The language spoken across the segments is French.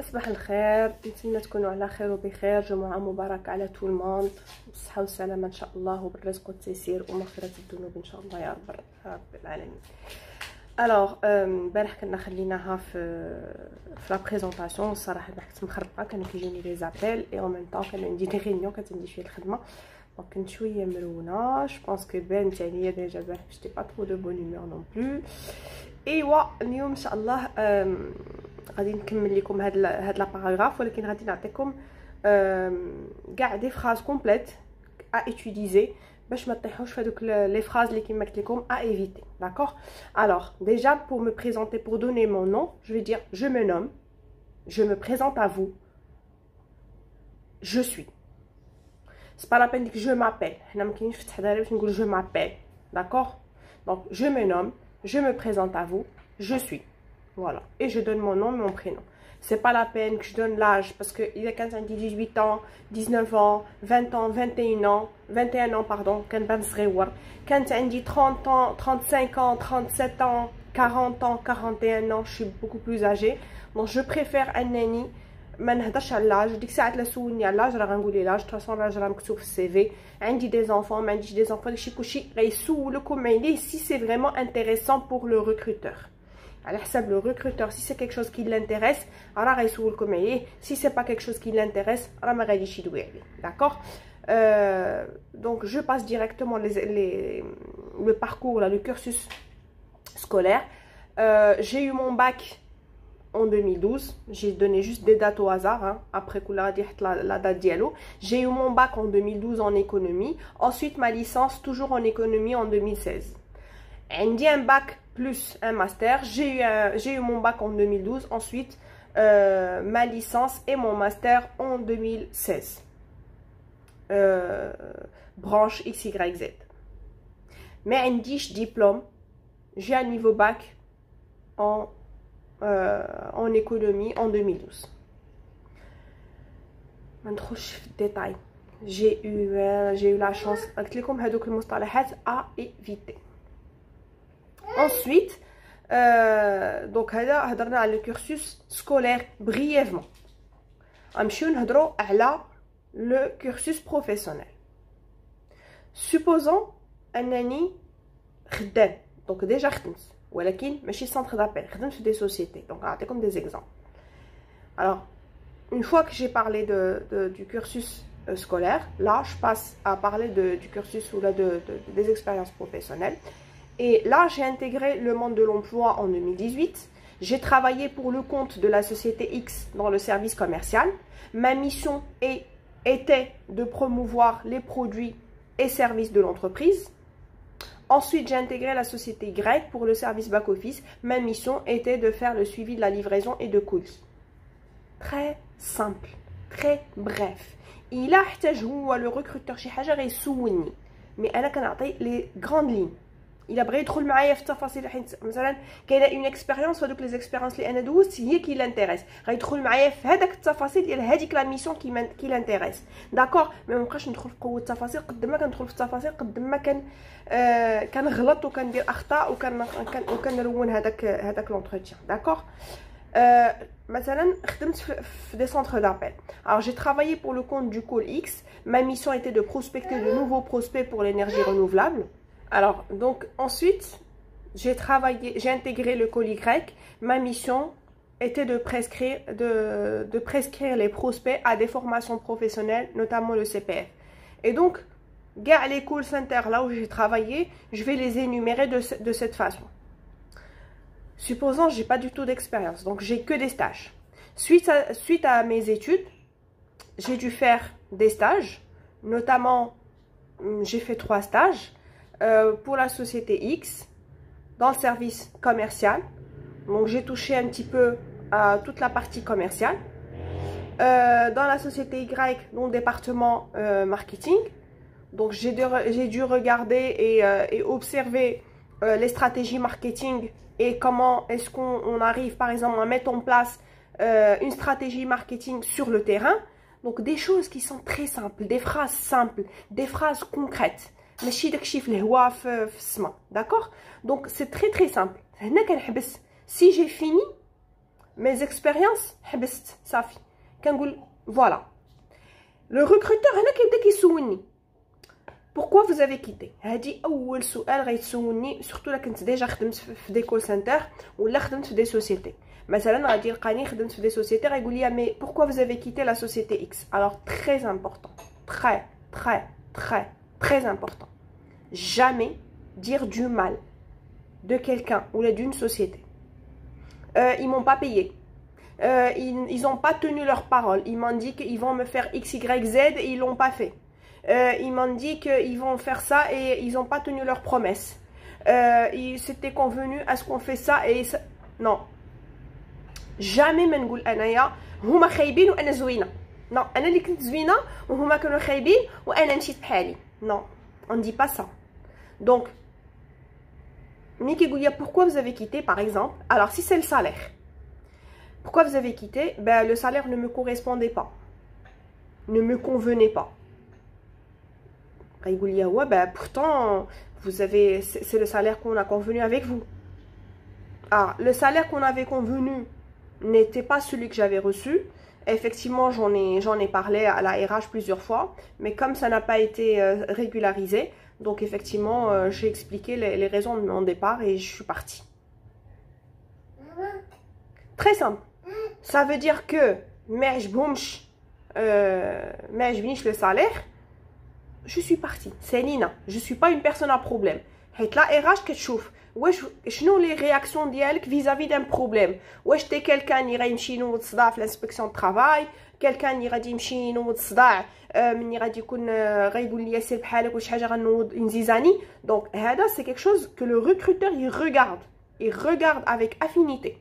صباح الخير، نتمنى تكونوا على خير وبخير. جمعة مباركة على tout le monde، بالصحة والسلامة ان شاء الله، وبالرزق والتيسير ومغفرة الذنوب ان شاء الله يا رب العالمين. الوغ امبارح كنا خليناها في لا بريزونطاسيون. الصراحه كنت مخربقه، كانوا كيجوني لي زابيل اي اون ميم طون كان عندي دي ريونيون، كانت عندي شويه الخدمه، دونك كنت شويه مرونه. جو بونس كو بانت عليا ديجا باش جيتي با ترو دو بون هومور نون بلو. ايوا اليوم ان شاء الله غادي نكمل لكم هاد لا باراغراف، ولكن غادي نعطيكم كاع دي فراز كومبليت ا اتيليزي باش ما تطيحوش في هذوك لي فراز اللي كيما قلت لكم ا ايفيتي. داكوغ. Alors déjà pour me présenter, pour donner mon nom, je vais dire je me nomme, je me présente à vous, je suis. C'est pas la peine de dire que je m'appelle. حنا ما كاينش في التحضير باش نقول je m'appelle. D'accord. Donc je me nomme, je me présente à vous, je suis. Voilà. Et je donne mon nom, mon prénom. C'est pas la peine que je donne l'âge, parce que il y a quand on dit 18 ans, 19 ans, 20 ans, 21 ans, pardon, quand on dit 30 ans, 35 ans, 37 ans, 40 ans, 41 ans, je suis beaucoup plus âgée. Donc je préfère un nani, ما نهضرش على l'âge. ديك الساعات لا سولني على l'âge راه غنقول لي l'âge. de toute façon l'âge راه مكتوب في السي في. عندي des enfants، ما عنديش des enfants، داكشي كلشي غيسولكم عليه si c'est vraiment intéressant pour le recruteur. على حسب le recruteur. Si c'est quelque chose qui l'intéresse راه غيسولكم عليه. Si c'est pas quelque chose qui l'intéresse راه ما غاديش يدوي عليه. D'accord. Donc je passe directement le parcours là, le cursus scolaire. J'ai eu mon bac en 2012. J'ai donné juste des dates au hasard, hein. Après la date diallo. J'ai eu mon bac en 2012 en économie. Ensuite ma licence toujours en économie en 2016. J'ai un bac plus un master. J'ai eu mon bac en 2012. Ensuite ma licence et mon master en 2016. Branche XYZ. Mais un diplôme. J'ai un niveau bac en économie en 2012. ما ندخلش في الديتاي. j'ai eu la chance قلت لكم هذوك المصطلحات à éviter. Ensuite donc هضرنا على le cursus scolaire brièvement. غنمشيو نهضروا على le cursus professionnel. Supposons انني خدام، donc déjà خدمت، ولكن ماشي centre d'appel، خدمت في des sociétés. donc نعطيكم des exemples. Alors une fois que j'ai parlé du cursus scolaire, là je passe à parler du cursus ou là des expériences professionnelles. Et là j'ai intégré le monde de l'emploi en 2018. J'ai travaillé pour le compte de la société X dans le service commercial. Ma mission était de promouvoir les produits et services de l'entreprise. Ensuite, j'ai intégré la société Y pour le service back-office. Ma mission était de faire le suivi de la livraison et de colis. Très simple, très bref. Il a احتاج هو le recruteur شي حاجة غيسولني، mais أنا كنعطي les grandes lignes. إلا بغى يدخل معايا في التفاصيل، حيت مثلا كاينه اون اكسبيريونس، هذوك لي زيكسبيريونس اللي انا دوزت هي كي لانتيريس، غيدخل معايا في هذاك التفاصيل ديال هذيك لا ميسيون كي لانتيريس. داكوغ. ما نبقاش ندخل في قوه التفاصيل، قد ما كندخل في التفاصيل قد ما كنغلط وكندير اخطاء وكنرون هذاك لونتروتيان. داكوغ. مثلا خدمت في des centres d'appel. Alors j'ai travaillé pour le compte du Call X. Ma mission était de prospecter de nouveaux prospects pour l'énergie renouvelable. Alors donc ensuite j'ai intégré le Call Y. Ma mission était de prescrire les prospects à des formations professionnelles, notamment le CPF. Et donc les call centers là où j'ai travaillé, je vais les énumérer de cette façon. Supposons j'ai pas du tout d'expérience, donc j'ai que des stages. Suite à mes études, j'ai dû faire des stages, notamment j'ai fait 3 stages pour la société X dans le service commercial. Donc j'ai touché un petit peu à toute la partie commerciale. Dans la société Y, dans le département marketing. Donc j'ai dû regarder et observer les stratégies marketing et comment est-ce qu'on arrive par exemple à mettre en place une stratégie marketing sur le terrain. Donc des choses qui sont très simples, des phrases simples, des phrases concrètes. ماشي داكشي في الهواء في السما. D'accord. Donc c'est très simple. هنا كنحبس. Si j'ai fini mes expériences حبست صافي كنقول voilà le recruteur هنا كيبدا كيسولني pourquoi vous avez quitté هادي اول سؤال غيتسولني surtout الا كنت ديجا خدمت في دي كول سنتر ولا خدمت في دي سوسيتي مثلا غادي يلقاني خدمت في دي سوسيتي غيقول لي mais pourquoi vous avez quitté la société X alors très important très important jamais dire du mal de quelqu'un ou d'une société. Ils m'ont pas payé. Ils n'ont pas tenu leur parole. Ils m'ont dit qu'ils vont me faire X, Y, Z et ils l'ont pas fait. Ils m'ont dit qu'ils vont faire ça et ils n'ont pas tenu leur promesse. Ils s'étaient convenus à ce qu'on fait ça et ça... Non. Jamais ما نقول أنايا هما خايبين وأنا زوينة. Non. أنا اللي كنت زوينة وهما كانوا خايبين وأنا مشيت بحالي. Non. On ne dit pas ça. Donc, Miki Goulia, pourquoi vous avez quitté, par exemple? Alors, si c'est le salaire, pourquoi vous avez quitté? Ben, le salaire ne me correspondait pas, ne me convenait pas. Goulia, ouais, ben, pourtant, vous avez, c'est le salaire qu'on a convenu avec vous. Ah, le salaire qu'on avait convenu n'était pas celui que j'avais reçu. Effectivement, j'en ai parlé à la RH plusieurs fois, mais comme ça n'a pas été régularisé, donc effectivement, j'ai expliqué les raisons de mon départ et je suis partie. Très simple. Ça veut dire que le salaire, je suis partie. C'est Nina. Je ne suis pas une personne à problème. Et la RH, qu'est-ce que شنو les réactions ديالك vis-à-vis d'un problème واش t'es quelqu'un اللي غيمشي ينوض صداع في l'inspection de travail quelqu'un اللي غادي يمشي ينوض صداع مني غادي يكون غايقول لي سير بحالك واش حاجه غنوض نزيزاني donc هذا c'est quelque chose que le recruteur il regarde avec affinité.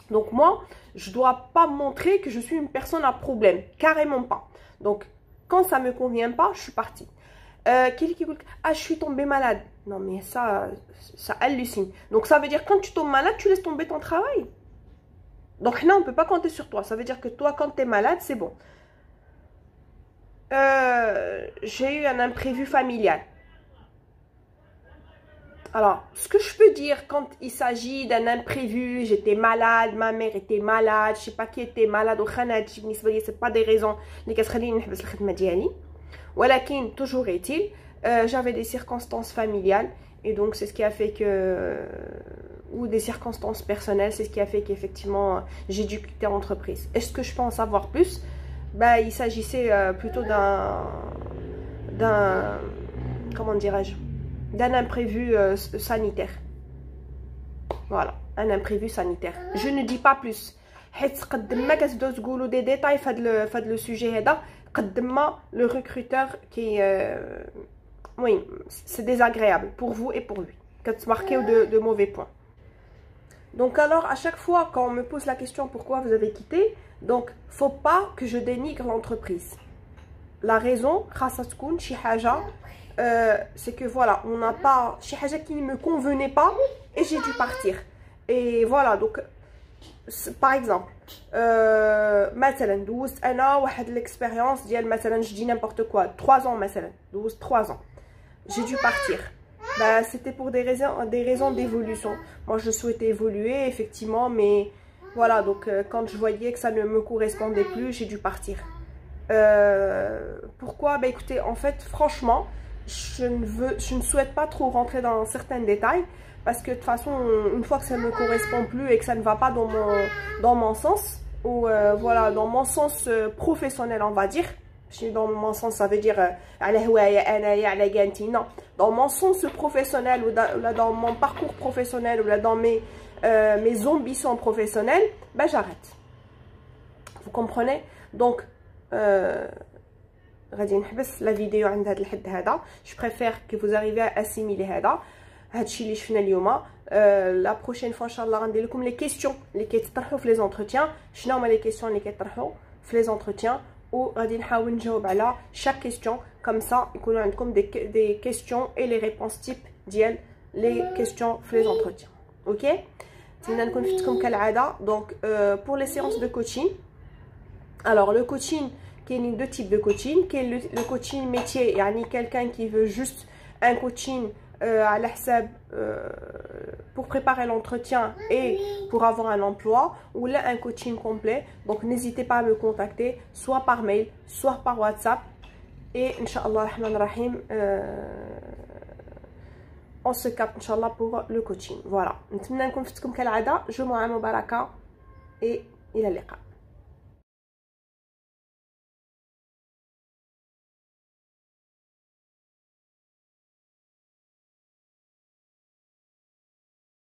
Donc moi je dois pas montrer que je suis une personne à problème, carrément pas. Donc quand ça me convient pas, je suis partie. Quelqu'un qui dit ah je suis tombée malade, non mais ça hallucine. Donc ça veut dire quand tu tombes malade tu laisses tomber ton travail. Donc là on peut pas compter sur toi. Ça veut dire que toi quand tu es malade c'est bon. J'ai eu un imprévu familial. Alors ce que je peux dire quand il s'agit d'un imprévu, j'étais malade, ma mère était malade, je sais pas qui était malade au khanad, c'est pas des raisons اللي كتخليني نحبس الخدمه ديالي. ولكن toujours est-il, j'avais des circonstances familiales et donc c'est ce qui a fait que ou des circonstances personnelles, c'est ce qui a fait qu'effectivement j'ai dû quitter l'entreprise. Est-ce que je peux en savoir plus? Bah, il s'agissait plutôt d'un comment dirais-je, d'un imprévu sanitaire. Voilà, un imprévu sanitaire. Je ne dis pas plus. حيت قد ما كتبداو تقولوا des détails في هذا le sujet هذا le recruteur qui oui, c'est désagréable pour vous et pour lui quand marquez de mauvais points. Donc alors à chaque fois quand on me pose la question pourquoi vous avez quitté, donc faut pas que je dénigre l'entreprise. La raison c'est que voilà, on n'a pas شي حاجه qui ne me convenait pas et j'ai dû partir. Et voilà, donc par exemple مثلا دوزت انا واحد l'expérience ديال مثلا je dis n'importe quoi 3 ans مثلا دوزت 3 ans j'ai dû partir. Bah, c'était pour des raisons d'évolution. Moi je souhaitais évoluer effectivement, mais voilà, donc quand je voyais que ça ne me correspondait plus, j'ai dû partir. Pourquoi? Bah écoutez, en fait franchement je ne souhaite pas trop rentrer dans certains détails parce que de toute façon une fois que ça ne me correspond plus et que ça ne va pas dans mon sens ou voilà, dans mon sens professionnel on va dire. Dans mon sens ça veut dire non, dans mon sens professionnel ou dans mon parcours professionnel ou dans mes ambitions professionnelles, ben j'arrête. Vous comprenez? Donc غادي نحبس la vidéo عند هذا الحد هذا. Je préfère que vous arrivez à assimiler هذا هادشي اللي شفنا اليوم. La prochaine fois inchallah غندير لكم les questions اللي كيتطرحوا في les entretiens. شنو هما les questions اللي كيتطرحوا في les entretiens وغادي نحاول نجاوب على chaque question, comme ça يكونوا عندكم des questions et les réponses types ديال les questions في les entretiens. OK, نتمنى نكون فتكم كالعاده. Donc pour les séances de coaching, alors le coaching كاينين deux types de coaching. كاين le coaching métier, يعني quelqu'un qui veut juste un coaching على حساب pour préparer l'entretien et pour avoir un emploi ou là un coaching complet. Donc n'hésitez pas à me contacter soit par mail soit par WhatsApp et Inch'Allah Rahman Rahim on se capte Inch'Allah pour le coaching. Voilà, نتمنى نكون فتكم كالعادة. جمعة مباركة et إلى اللقاء.